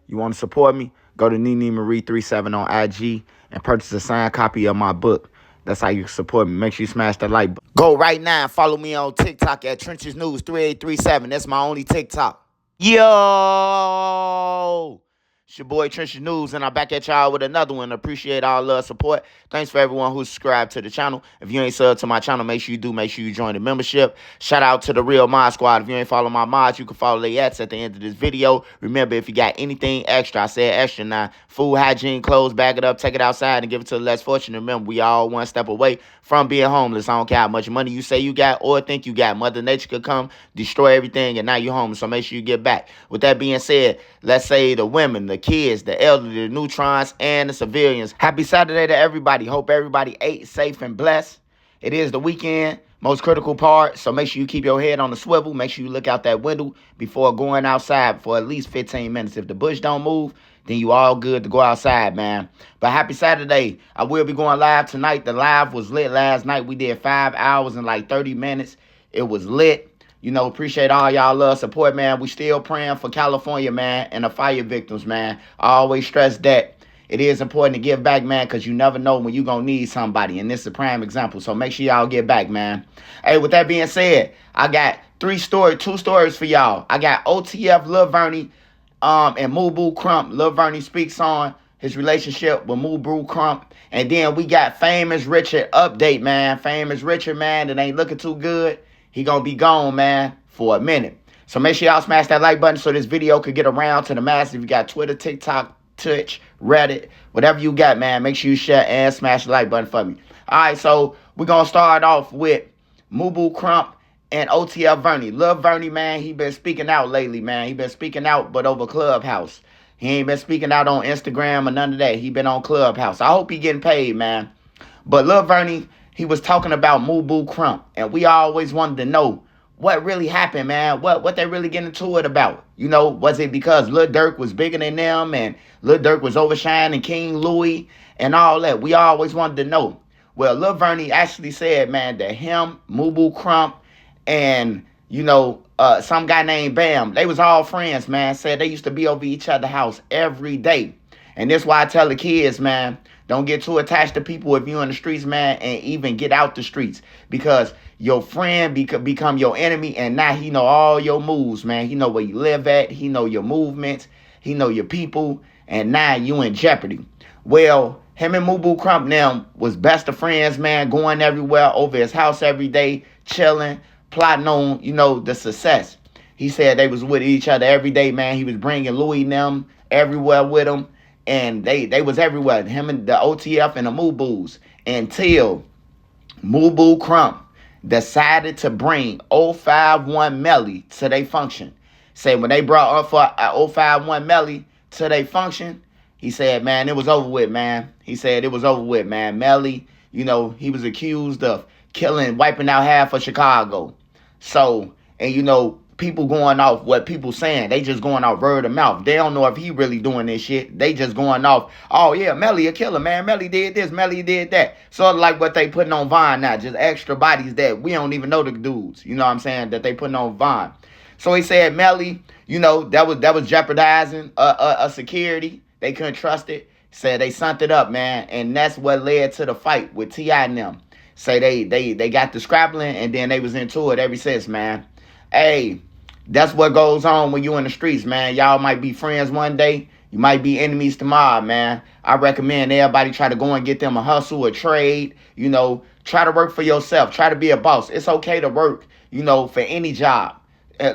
You want to support me? Go to Nene Marie 37 on IG and purchase a signed copy of my book. That's how you support me. Make sure you smash that like button. Go right now and follow me on TikTok at Trenches News 3837. That's my only TikTok. Yo! It's your boy Trenches News, and I'm back at y'all with another one. Appreciate all love, support. Thanks for everyone who's subscribed to the channel. If you ain't subbed to my channel, make sure you do. Make sure you join the membership. Shout out to the Real Mod Squad. If you ain't follow my mods, you can follow their ads at the end of this video. Remember, if you got anything extra, I said extra now, food, hygiene, clothes, bag it up, take it outside, and give it to the less fortunate. Remember, we all one step away from being homeless. I don't care how much money you say you got or think you got. Mother Nature could come, destroy everything, and now you're homeless, so make sure you get back. With that being said, let's say the women, the kids, the elderly, the neutrons, and the civilians. Happy Saturday to everybody. Hope everybody ate safe and blessed. It is the weekend, most critical part, so make sure you keep your head on the swivel. Make sure you look out that window before going outside for at least 15 minutes. If the bush don't move, then you all good to go outside, man. But happy Saturday. I will be going live tonight. The live was lit last night. We did 5 hours and like 30 minutes. It was lit. You know, appreciate all y'all love, support, man. We still praying for California, man, and the fire victims, man. I always stress that it is important to give back, man, because you never know when you're going to need somebody, and this is a prime example. So make sure y'all get back, man. Hey, with that being said, I got two stories for y'all. I got OTF Lil Varney and Mubu Krump. Lil Varney speaks on his relationship with Mubu Krump. And then we got Famous Richard update, man. Famous Richard, man, that ain't looking too good. He gonna be gone, man, for a minute. So make sure y'all smash that like button so this video could get around to the masses. If you got Twitter, TikTok, Twitch, Reddit, whatever you got, man, make sure you share and smash the like button for me. All right, so we're gonna start off with Mubu Krump and OTF Varney. Lil Varney, man, he been speaking out lately, man. He been speaking out, but over Clubhouse. He ain't been speaking out on Instagram or none of that. He been on Clubhouse. I hope he getting paid, man. But Lil Varney, he was talking about Mubu Krump, and we always wanted to know what really happened, man. What they really getting into it about? You know, was it because Lil Durk was bigger than them and Lil Durk was overshining King Louis and all that? We always wanted to know. Well, Lil Varney actually said, man, that him, Mubu Krump, and, you know, some guy named Bam, they was all friends, man. Said they used to be over each other's house every day. And that's why I tell the kids, man, don't get too attached to people if you're in the streets, man, and even get out the streets. Because your friend become your enemy, and now he know all your moves, man. He know where you live at. He know your movements. He know your people. And now you in jeopardy. Well, him and Mubu Krump now was best of friends, man, going everywhere, over his house every day, chilling, plotting on, you know, the success. He said they was with each other every day, man. He was bringing Louis and them everywhere with him. And they was everywhere, him and the OTF and the Mubus, until Mubu Krump decided to bring 051 Melly to their function. Say when they brought up for 051 Melly to their function, he said, man, it was over with, man. He said it was over with, man. Melly, you know, he was accused of wiping out half of Chicago. So, and you know, people going off what people saying. They just going off word of mouth. They don't know if he really doing this shit. They just going off, oh yeah, Melly a killer, man. Melly did this, Melly did that. Sort of like what they putting on Vine now, just extra bodies that we don't even know the dudes. You know what I'm saying? That they putting on Vine. So he said Melly, you know, that was jeopardizing a security. They couldn't trust it. Said they sent it up, man, and that's what led to the fight with T.I. and them. Say they got the scrappling, and then they was into it ever since, man. Hey, that's what goes on when you in the streets, man. Y'all might be friends one day. You might be enemies tomorrow, man. I recommend everybody try to go and get them a hustle, a trade. You know, try to work for yourself. Try to be a boss. It's okay to work, you know, for any job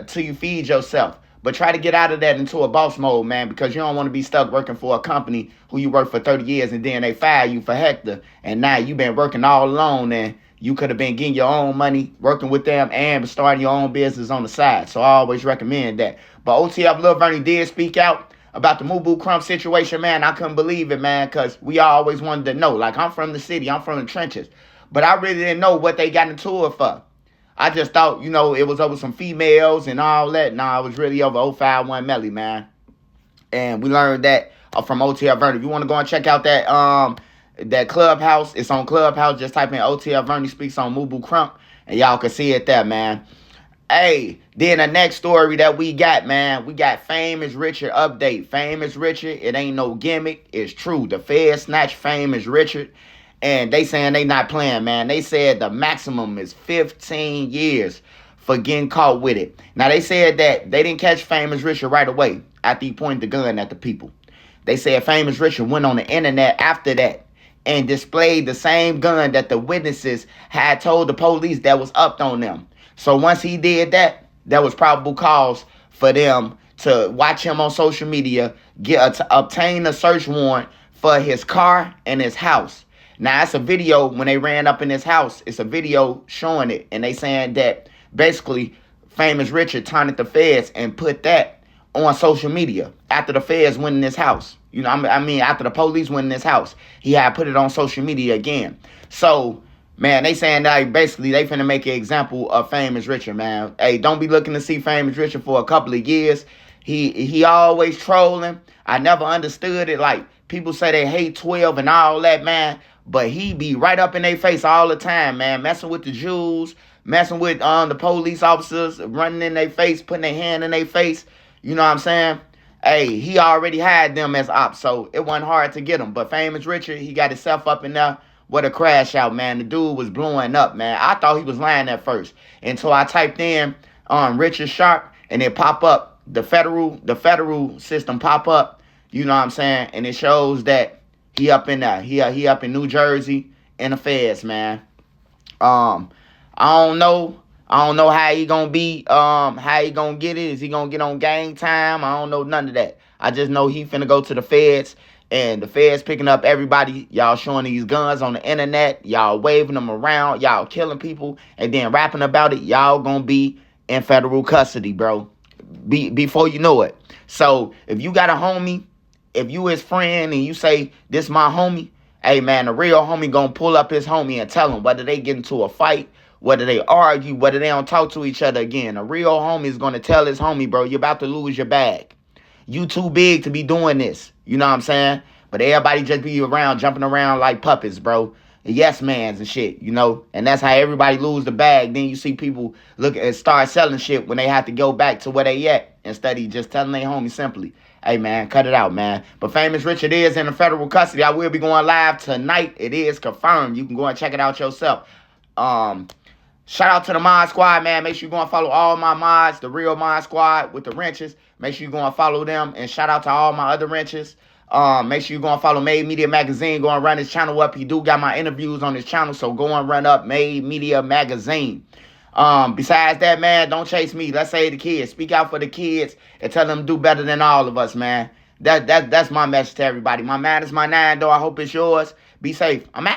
till you feed yourself. But try to get out of that into a boss mode, man, because you don't want to be stuck working for a company who you work for 30 years and then they fire you for Hector. And now you've been working all alone and you could have been getting your own money, working with them, and starting your own business on the side. So I always recommend that. But OTF Lil Varney did speak out about the Mubu Krump situation, man. I couldn't believe it, man, because we always wanted to know. Like, I'm from the city. I'm from the trenches. But I really didn't know what they got into it for. I just thought, you know, it was over some females and all that. Nah, it was really over 051 Melly, man. And we learned that from OTF Varney. If you want to go and check out that Clubhouse, it's on Clubhouse. Just type in OTF Varney speaks on Mubu Krump, and y'all can see it there, man. Hey, then the next story that we got, man, we got Famous Richard update. Famous Richard, it ain't no gimmick. It's true. The Fed snatched Famous Richard, and they saying they not playing, man. They said the maximum is 15 years for getting caught with it. Now, they said that they didn't catch Famous Richard right away after he pointed the gun at the people. They said Famous Richard went on the internet after that and displayed the same gun that the witnesses had told the police that was up on them. So once he did that, there was probable cause for them to watch him on social media, obtain a search warrant for his car and his house. Now, it's a video when they ran up in his house. It's a video showing it, and they saying that basically Famous Richard taunted the feds and put that on social media after the feds went in his house. You know, I mean, after the police went in his house, he had put it on social media again. So, man, they saying that basically they finna make an example of Famous Richard, man. Hey, don't be looking to see Famous Richard for a couple of years. He always trolling. I never understood it. Like, people say they hate 12 and all that, man. But he be right up in their face all the time, man. Messing with the Jews, messing with the police officers, running in their face, putting their hand in their face. You know what I'm saying? Hey, he already had them as ops, so it wasn't hard to get him. But Famous Richard, he got himself up in there. What a crash out, man. The dude was blowing up, man. I thought he was lying at first until I typed in Richard Sharp, and it pop up. The federal system pop up, you know what I'm saying? And it shows that he up in there. He up in New Jersey in the feds, man. I don't know how he gonna be, how he gonna get it. Is he gonna get on gang time? I don't know none of that. I just know he finna go to the feds, and the feds picking up everybody. Y'all showing these guns on the internet. Y'all waving them around. Y'all killing people, and then rapping about it. Y'all gonna be in federal custody, bro. Before you know it. So if you got a homie, if you his friend, and you say, this my homie, hey, man, the real homie gonna pull up his homie and tell him whether they get into a fight, whether they argue, whether they don't talk to each other again. A real homie is going to tell his homie, bro, you're about to lose your bag. You too big to be doing this. You know what I'm saying? But everybody just be around, jumping around like puppets, bro. Yes mans and shit, you know? And that's how everybody lose the bag. Then you see people look and start selling shit when they have to go back to where they at, instead of just telling their homie simply, hey, man, cut it out, man. But Famous Richard is in the federal custody. I will be going live tonight. It is confirmed. You can go and check it out yourself. Shout out to the Mod Squad, man. Make sure you go and follow all my mods, the real Mod Squad with the wrenches. Make sure you go and follow them. And shout out to all my other wrenches. Make sure you go and follow Made Media Magazine. Go and run his channel up. He do got my interviews on his channel, so go and run up Made Media Magazine. Besides that, man, don't chase me. Let's say the kids. Speak out for the kids and tell them to do better than all of us, man. That's my message to everybody. My man is my 9, though. I hope it's yours. Be safe. I'm out.